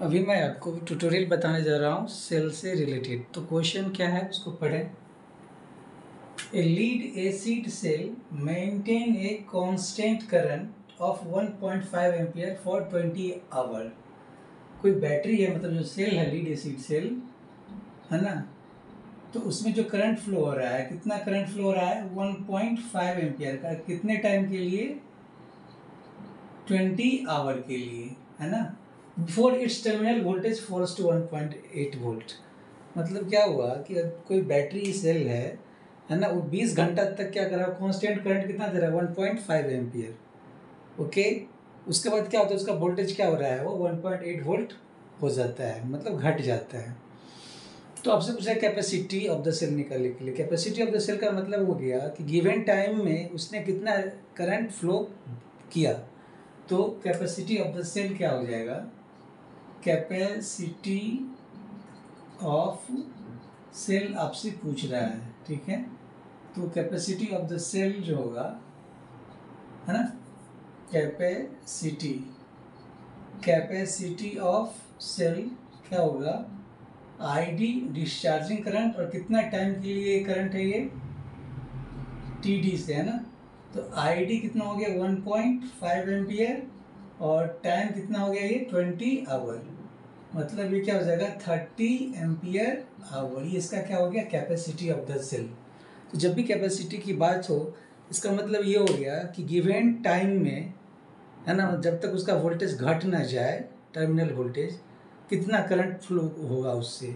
अभी मैं आपको ट्यूटोरियल बताने जा रहा हूँ सेल से रिलेटेड। तो क्वेश्चन क्या है उसको पढ़ें। A lead acid cell maintain a constant current of 1.5 ampere for 20 hour. कोई बैटरी है, मतलब जो सेल है लीड एसिड सेल है ना, तो उसमें जो करंट फ्लो हो रहा है, कितना करंट फ्लो हो रहा है 1.5 एम्पियर का, कितने टाइम के लिए 20 आवर के लिए, है ना। Before its terminal voltage falls to 1.8 volt. मतलब क्या हुआ कि कोई बैटरी सेल है ना, वो 20 घंटा तक क्या कर रहा है, कांस्टेंट करंट कितना दे रहा है 1.5 एम्पियर। ओके, उसके बाद क्या होता है, उसका वोल्टेज क्या हो रहा है, वो 1.8 वोल्ट हो जाता है, मतलब घट जाता है। तो आपसे पूछा कैपेसिटी ऑफ द सेल निकालने के लिए। कैपेसिटी ऑफ द सेल का मतलब हो गया कि गिवन टाइम में उसने कितना करंट फ्लो किया। तो कैपेसिटी ऑफ द सेल क्या हो जाएगा, कैपेसिटी ऑफ सेल आपसे पूछ रहा है, ठीक है। तो कैपेसिटी ऑफ द सेल जो होगा, है ना, कैपेसिटी ऑफ सेल क्या होगा, आईडी डिस्चार्जिंग करंट, और कितना टाइम के लिए करंट है ये, टीडी से, है ना। तो आईडी कितना हो गया 1.5 एम्पियर, और टाइम कितना हो गया ये 20 आवर। मतलब ये क्या हो जाएगा 30 एम्पियर आवर। ये इसका क्या हो गया कैपेसिटी ऑफ द सेल। तो जब भी कैपेसिटी की बात हो, इसका मतलब ये हो गया कि गिवन टाइम में, है ना, जब तक उसका वोल्टेज घट ना जाए, टर्मिनल वोल्टेज, कितना करंट फ्लो होगा उससे,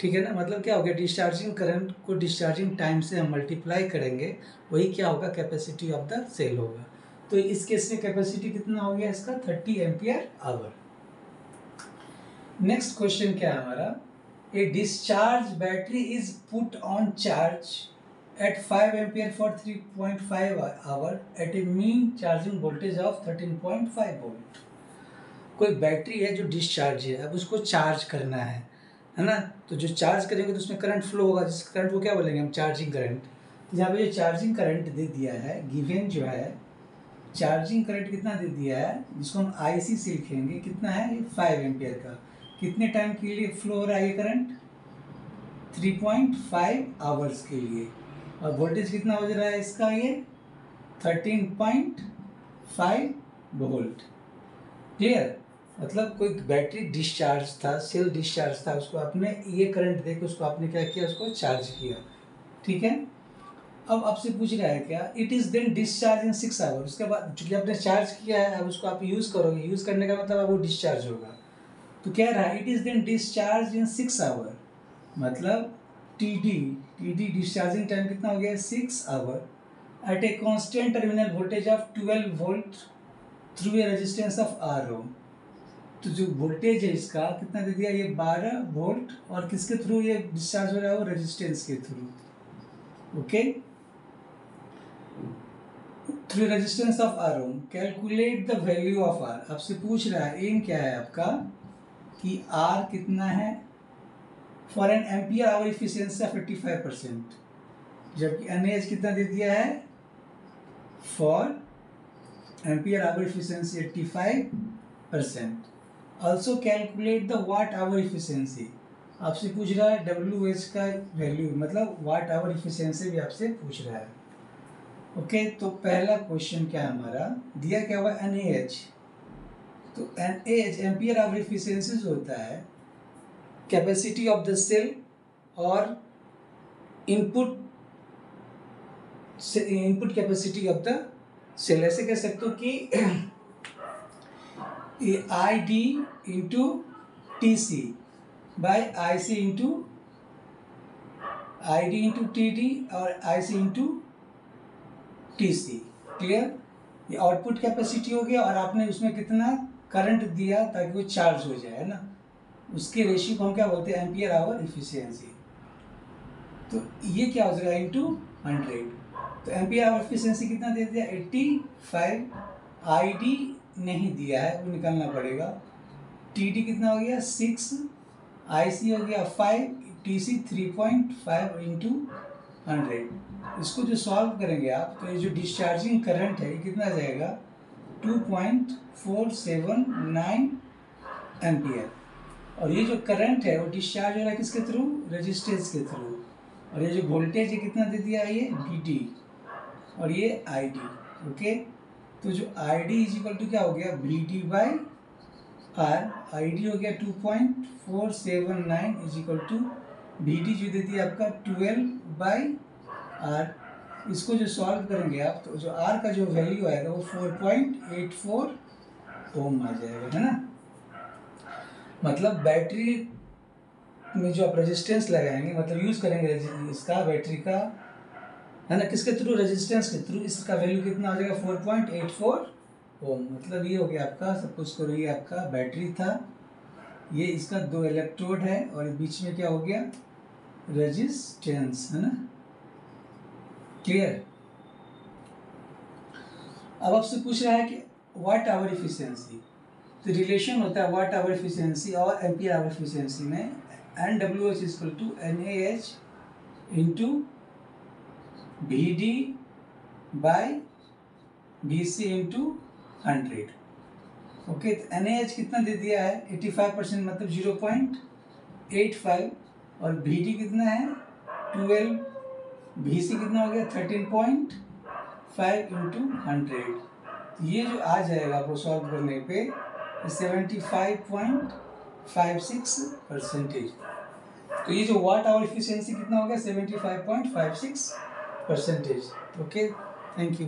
ठीक है ना। मतलब क्या हो गया, डिस्चार्जिंग करंट को डिस्चार्जिंग टाइम से हम मल्टीप्लाई करेंगे, वही क्या होगा कैपेसिटी ऑफ द सेल होगा। तो इस केस में कैपेसिटी कितना हो गया इसका 30 एम्पियर आवर। नेक्स्ट क्वेश्चन क्या है हमारा, a discharge battery is put on charge at 5 ampere for 3.5 hour at a mean charging voltage of 13.5 volt. कोई बैटरी है जो डिस्चार्ज है, अब उसको चार्ज करना है ना। तो जो चार्ज करेंगे तो उसमें करंट फ्लो होगा, जिस करंट को क्या बोलेंगे हम, चार्जिंग करंट। तो यहाँ पे जो चार्जिंग करंट दे दिया है, गिवन जो है चार्जिंग करंट कितना दे दिया है, जिसको हम आईसी से लिखेंगे, कितना है ये 5 एम्पियर का। कितने टाइम के लिए फ्लो हो रहा है ये करंट, 3.5 आवर्स के लिए। और वोल्टेज कितना हो रहा है इसका, ये 13.5 वोल्ट। क्लियर। मतलब कोई बैटरी डिस्चार्ज था, सेल डिस्चार्ज था, उसको आपने ये करंट देकर उसको आपने क्या किया, उसको चार्ज किया, ठीक है। अब आपसे पूछ रहा है क्या, it is then discharge in 6 hour. उसके बाद चूंकि आपने चार्ज किया है, अब उसको आप यूज करोगे, यूज करने का मतलब अब वो डिस्चार्ज होगा। तो कह रहा है it is then discharge in 6 hour, मतलब टी डी डिस्चार्जिंग टाइम कितना हो गया 6 hour at a constant terminal voltage of 12 volt through a resistance of R ohm. तो जो वोल्टेज है इसका कितना दे दिया, ये 12 वोल्ट, और किसके थ्रू ये डिस्चार्ज हो रहा है, वो रेजिस्टेंस के through. Okay, through resistance of R ohm. Calculate the value of R. आपसे पूछ रहा है एम क्या है आपका, कि आर कितना है for N ampere hour efficiency of 85%, जबकि एन कितना दे दिया है for ampere hour efficiency 85%। Also calculate the watt hour efficiency. आपसे पूछ रहा है WH का वैल्यू, मतलब वाट आवर इफिशियंसी भी आपसे पूछ रहा है। ओके, तो पहला क्वेश्चन क्या है हमारा, दिया क्या हुआ NaH। तो NaH एम्पियर आवर इफिशियंसी जो होता है कैपेसिटी ऑफ द सेल और input capacity of the cell. ऐसे कह सकते हो कि I D into T C by I C into I D into T D और I C into T C. Clear. ये आउटपुट कैपेसिटी हो गया, और आपने उसमें कितना करंट दिया ताकि वो चार्ज हो जाए, है ना, उसके रेशियो को हम क्या बोलते हैं, एम्पियर आवर इफिशियंसी। तो ये क्या हो जाएगा इंटू 100। तो एम्पियर आवर इफिशियंसी कितना दे दिया 85। आई डी नहीं दिया है, वो निकालना पड़ेगा। टी डी कितना हो गया 6, आई सी हो गया 5, टी सी 3.5 इंटू 100। इसको जो सॉल्व करेंगे आप, तो ये जो डिस्चार्जिंग करंट है ये कितना आ जाएगा 2.479 एम्पियर। और ये जो करंट है वो डिस्चार्ज हो रहा है किसके थ्रू, रेजिस्टेंस के थ्रू, और ये जो वोल्टेज है कितना दे दिया है, ये VD और ये ID। ओके, तो जो ID इज इक्वल टू क्या हो गया, VD बाई R, ID हो गया 2.479 इज इक्वल टू VD जो दे दिया आपका 12/R। इसको जो सॉल्व करेंगे आप तो जो R का जो वैल्यू आएगा वो 4.84 ओम आ जाएगा, है ना। मतलब बैटरी में जो आप रेजिस्टेंस लगाएंगे, मतलब यूज़ करेंगे इसका बैटरी का, है ना, किसके थ्रू, रेजिस्टेंस के थ्रू, इसका वैल्यू कितना आ जाएगा 4.84 ओम। मतलब ये हो गया आपका, सपोज करो ये आपका बैटरी था, ये इसका 2 इलेक्ट्रोड है और बीच में क्या हो गया, रेजिस्टेंस, है ना। क्लियर। अब आपसे पूछ रहा है कि वाट आवर इफिशियंसी, तो रिलेशन होता है वाट आवर इफिशियंसी और एम्पियर आवर इफिशियंसी में, NWH is equal to NaH into VD by VC into 100। Okay, तो NaH कितना दे दिया है 85%, मतलब 0.85, और VD कितना है 12, VC कितना हो गया 13.5 इंटू 100। ये जो आ जाएगा आपको सॉल्व करने पे 75.56%। तो ये जो वाट आवर एफिशिएंसी कितना हो गया 75.56%। Okay, thank you.